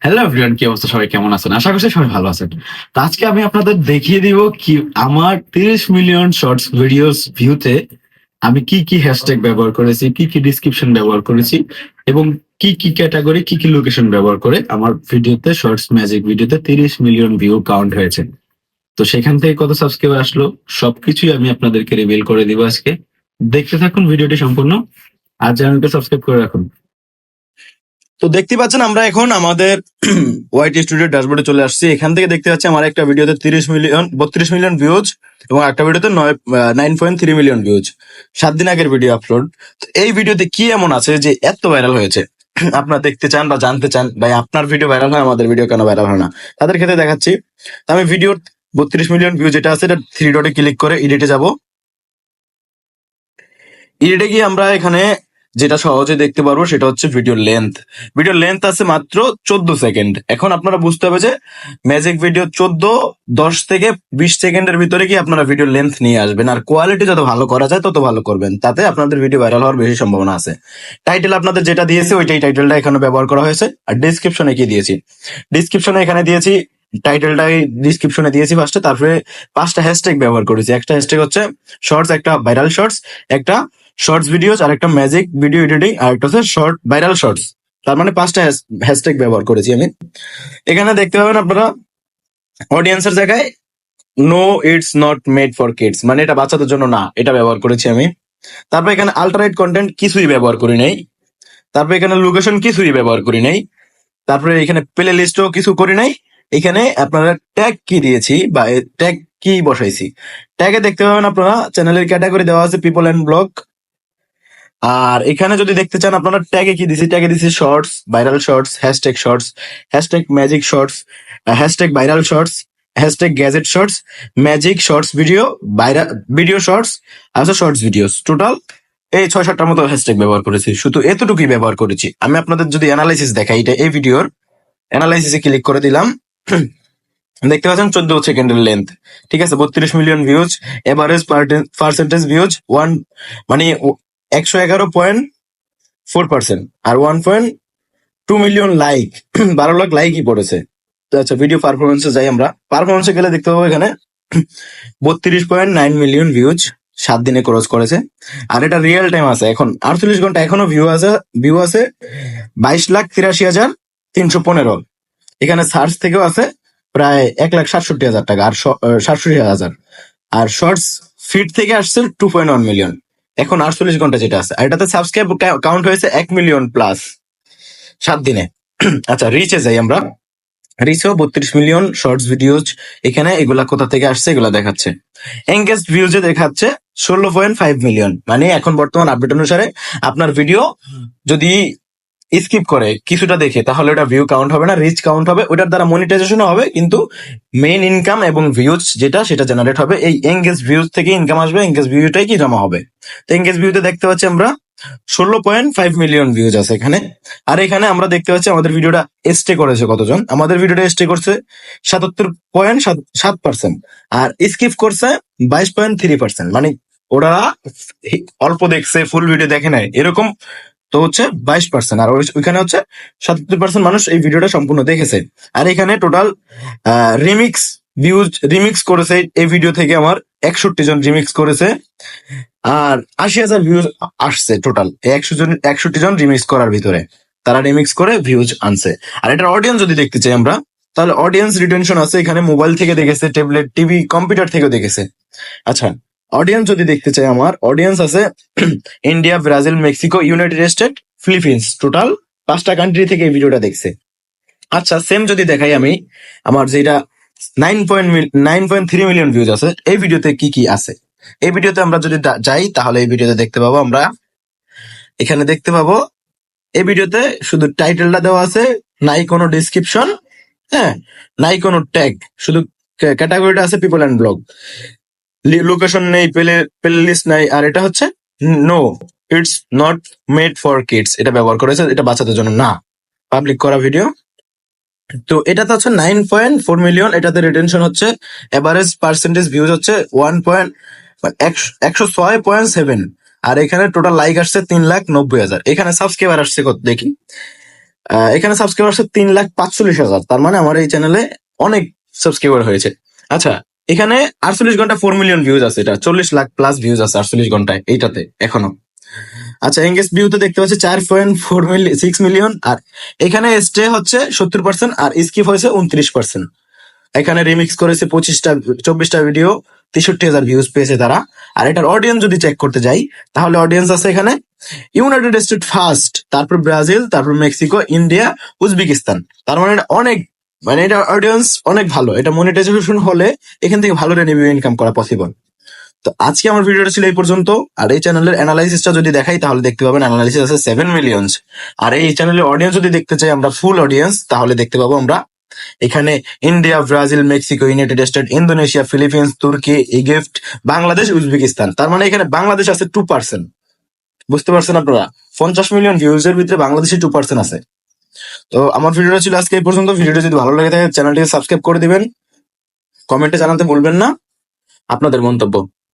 Hello everyone, কি অবস্থা? সবাই কেমন আছেন? আশা করছি সবাই ভালো আছেন। তো আজকে আমি আপনাদের দেখিয়ে দিব কি আমার 30 মিলিয়ন শর্টস ভিডিওস ভিউতে আমি কি কি হ্যাশট্যাগ ব্যবহার করেছি, কি কি ডিসক্রিপশন ব্যবহার করেছি এবং কি কি ক্যাটাগরি, কি কি লোকেশন ব্যবহার করে আমার ভিডিওতে, শর্টস ম্যাজিক ভিডিওতে 30 মিলিয়ন ভিউ কাউন্ট হয়েছে। তো সেখান থেকে কত সাবস্ক্রাইবার আসলো সবকিছুই আমি আপনাদেরকে রিভিল করে দিব আজকে। দেখতে থাকুন ভিডিওটি সম্পূর্ণ, আর চ্যানেলটা সাবস্ক্রাইব করে রাখুন। তো দেখতে পাচ্ছেন আমরা এখন আমাদের ওয়াইটি স্টুডিও ড্যাশবোর্ডে চলে আসছি। এখান থেকে দেখতে পাচ্ছি আমার একটা ভিডিওতে 32 মিলিয়ন ভিউজ এবং একটা ভিডিওতে 9.3 মিলিয়ন ভিউজ। 7 দিন আগের ভিডিও আপলোড। তো এই ভিডিওতে কি এমন আছে যে এত ভাইরাল হয়েছে? আপনারা দেখতে চান বা জানতে চান ভাই আপনার ভিডিও ভাইরাল হয়, আমাদের ভিডিও কেন ভাইরাল হয় না? তাদের ক্ষেত্রে দেখাচ্ছি। তো আমি ভিডিওর 32 মিলিয়ন ভিউজ যেটা আছে এটা 3 ডটে ক্লিক করে এডিটে যাব। এডিটে গিয়ে আমরা এখানে যেটা সহজে দেখতে পারবো সেটা হচ্ছে ভিডিও লেন্থ আছে মাত্র 14 সেকেন্ড। এখন আপনারা বুঝতে হবে যে ম্যাজিক ভিডিও 10 থেকে 20 সেকেন্ডের ভিতরে কি আপনারা ভিডিও লেন্থ নিয়ে আসবেন, আর কোয়ালিটি যত ভালো করা যায় তত ভালো করবেন, তাতে আপনাদের ভিডিও ভাইরাল হওয়ার বেশি সম্ভাবনা আছে। টাইটেল আপনাদের যেটা দিয়েছে ওইটাই টাইটেলটা এখানে ব্যবহার করা হয়েছে। আর ডিসক্রিপশনে কি দিয়েছি, ডিসক্রিপশনে এখানে দিয়েছি টাইটেলটাই ডিসক্রিপশনে দিয়েছি ফার্স্টে, তারপরে 5টা হ্যাশট্যাগ ব্যবহার করেছি। একটা হ্যাশট্যাগ হচ্ছে শর্টস, একটা ভাইরাল শর্টস, একটা শর্টস ভিডিওস, আর একটা ম্যাজিক ভিডিও এডিটিং, আর একটা হচ্ছে শর্ট ভাইরাল শর্টস। তার মানে 5টা হ্যাশট্যাগ ব্যবহার করেছি আমি। এখানে দেখতে পাবেন আপনারা অডিয়েন্সের জায়গায় no it's not made for kids, মানে এটা বাচ্চাদের জন্য না, এটা ব্যবহার করেছি আমি। তারপর এখানে আল্ট্রারাইট কন্টেন্ট কিছুই ব্যবহার করি নাই। তারপর এখানে লোকেশন কিছুই ব্যবহার করি নাই। তারপরে এখানে প্লে লিস্টও কিছু করি নাই। এখানে আপনারা ট্যাগ কি দিয়েছি বা ট্যাগ কি বসাইছি, ট্যাগে দেখতে পাবেন আপনারা চ্যানেলের ক্যাটাগরি দেওয়া আছে পিপল এন্ড ব্লগ। আর এখানে যদি দেখতে চান আপনারা ট্যাগে কি দিছি, ট্যাগে দিছি shorts, viral shorts, hashtag magic shorts, hashtag viral shorts, hashtag gadget shorts, magic shorts video, viral video shorts, আর শর্টস ভিডিওস। টোটাল এই 6-7টার মতো হ্যাশট্যাগ ব্যবহার করেছি, শুধু এতটুকুই ব্যবহার করেছি আমি। আপনাদের যদি অ্যানালাইসিস দেখাই, এটা এই ভিডিওর অ্যানালাইসিসে ক্লিক করে দিলাম। দেখতে পাচ্ছেন 14 সেকেন্ডের লেন্থ, ঠিক আছে, 32 million views, average percentage views মানে 111.4%, আর 1.2 মিলিয়ন লাইক, 12 লাখ লাইকই পড়েছে। তো আচ্ছা, ভিডিও পারফরমেন্সে যাই আমরা। পারফরমেন্সে গেলে দেখতে পাবো এখানে 32.9 মিলিয়ন ভিউজ 7 দিনে ক্রস করেছে। আর এটা রিয়েল টাইম আছে, এখন 48 ঘন্টা এখনো ভিউ আছে 22,83,315। এখানে সার্চ থেকেও আছে প্রায় 1,67,000 টাকা, আর 67,000। আর শর্টস ফিড থেকে আসছে 2.1 মিলিয়ন। এখন 48 ঘন্টা যেটা আছে, আর এটাতে সাবস্ক্রাইব কাউন্ট হয়েছে 1 মিলিয়ন প্লাস 7 দিনে। আচ্ছা, রিচে যাই আমরা। রিচেও 32 মিলিয়ন শর্টস ভিডিওজ। এখানে এগুলা কোথা থেকে আসছে এগুলা দেখাচ্ছে। এঙ্গেজ ভিউজে দেখাচ্ছে 16.5 মিলিয়ন। মানে এখন বর্তমান আপডেট অনুসারে আপনার ভিডিও যদি স্কিপ করে কিছুটা দেখে, তাহলে ওটা ভিউ কাউন্ট হবে না, রিচ কাউন্ট হবে, ওটার দ্বারা মনিটাইজেশন হবে, কিন্তু মেইন ইনকাম এবং ভিউজ সেটা জেনারেট হবে। এই এঙ্গেজ ভিউজ থেকে ইনকাম আসবে, এঙ্গেজ ভিউটাই কি জমা হবে। তো এঙ্গেজ ভিউতে দেখতে পাচ্ছি আমরা 16.5 মিলিয়ন ভিউজ আছে এখানে। আর এখানে আমরা দেখতে পাচ্ছি আমাদের ভিডিওটা স্টে করেছে কতজন। আমাদের ভিডিওটা স্টে করছে 77.7%, আর স্কিপ করছে 22.3%। মানে ওরা অল্প দেখছে, ফুল ভিডিও দেখে নাই এরকম। তো হচ্ছে 22%, আর ওইখানে হচ্ছে 77% মানুষ এই ভিডিওটা সম্পূর্ণ দেখেছে। আর এখানে টোটাল রিমিক্স করেছে এই ভিডিও থেকে আমার 61 জন রিমিক্স করেছে, আর 80,000 ভিউজ আসছে টোটাল 61জন রিমিক্স করার ভিতরে। তারা রিমিক্স করে ভিউজ আনছে। আর এটার অডিয়েন্স যদি দেখতে চাই আমরা, তাহলে অডিয়েন্স রিটেনশন আছে এখানে, মোবাইল থেকে দেখেছে, ট্যাবলেট, টিভি, কম্পিউটার থেকেও দেখেছে। আচ্ছা, অডিয়েন্স যদি দেখতে চাই, আমার অডিয়েন্স আছে India, Brazil, Mexico, United state, Philippines. Total 5টা কান্ট্রি থেকে এই ভিডিওটা দেখছে। আচ্ছা, সেম যদি দেখাই আমি, আমার যেটা 9.3 মিলিয়ন ভিউজ আছে, এই ভিডিওতে কি কি আছে, এই ভিডিওতে আমরা যদি যাই তাহলে এই ভিডিওতে দেখতে পাবো আমরা, এখানে দেখতে পাবো এই ভিডিওতে শুধু টাইটেলটা দেওয়া আছে, নাই কোনো ডিসক্রিপশন, হ্যাঁ, নাই কোনো ট্যাগ, শুধু ক্যাটাগরিটা আছে পিপল অ্যান্ড ব্লগ। লোকেশন নেই, প্লে লিস্ট নাই, আর এটা হচ্ছে no it's not made for kids, এটা ব্যবহার করেছে, এটা বাচ্চাদের জন্য না, পাবলিক করা ভিডিও। তো এটাতে হচ্ছে 9.4 মিলিয়ন, এটাতে রিটেনশন হচ্ছে, এভারেজ পার্সেন্টেজ ভিউজ হচ্ছে 106.7, আর এখানে টোটাল লাইক আসছে 3,90,000। এখানে সাবস্ক্রাইবার আসছে কত দেখি, এখানে সাবস্ক্রাইবার আছে 3,45,000, তার মানে আমার এই চ্যানেলে অনেক সাবস্ক্রাইবার হয়েছে। আচ্ছা, এখানে 48 ঘন্টা 4 মিলিয়ন ভিউজ আছে, এটা 40 লাখ প্লাস ভিউজ আছে 48 ঘন্টায় এইটাতে এখনো। আচ্ছা, এঙ্গেজ ভিউতে দেখতে পাচ্ছি 4.6 মিলিয়ন, আর এখানে স্টে হচ্ছে 70% আর স্কিপ হয়েছে 29%। এখানে রিমিক্স করেছে 24টা ভিডিও, 63,000 ভিউজ পেয়েছে তারা। আর এটার অডিয়েন্স যদি চেক করতে যাই, তাহলে অডিয়েন্স আছে এখানে ইউনাইটেড স্টেট ফার্স্ট, তারপর ব্রাজিল, তারপর মেক্সিকো, ইন্ডিয়া, উজবেকিস্তান। তার মানে এটা অনেক, মানে এটা অডিয়েন্স অনেক ভালো। এটা মনিটাইজেশন হলে এখান থেকে ভালো রেভিনিউ ইনকাম করা পসিবল। তো আজকে আমার ভিডিওটা ছিল এই পর্যন্ত। আর এই চ্যানেলের অ্যানালাইসিসটা যদি দেখাই তাহলে দেখতে পাবেন অ্যানালাইসিস আছে 7 মিলিয়ন। আর এই চ্যানেলের অডিয়েন্স যদি দেখতে চাই আমরা ফুল অডিয়েন্স, তাহলে দেখতে পাবো আমরা এখানে India, Brazil, Mexico, United state, Indonesia, Philippines, তুর্কি, ইজিপ্ট, বাংলাদেশ, উজবেকিস্তান। তার মানে এখানে বাংলাদেশ আছে 2%। বুঝতে পারছেন আপনারা? 50 মিলিয়ন ভিউজ এর ভিতরে বাংলাদেশে 2% আছে। তো আমার ভিডিওটা ছিল আজকে এই পর্যন্ত। ভিডিওটা যদি ভালো লাগে থাকে চ্যানেলটিকে সাবস্ক্রাইব করে দিবেন, কমেন্টে জানাতে ভুলবেন না আপনাদের মন্তব্য।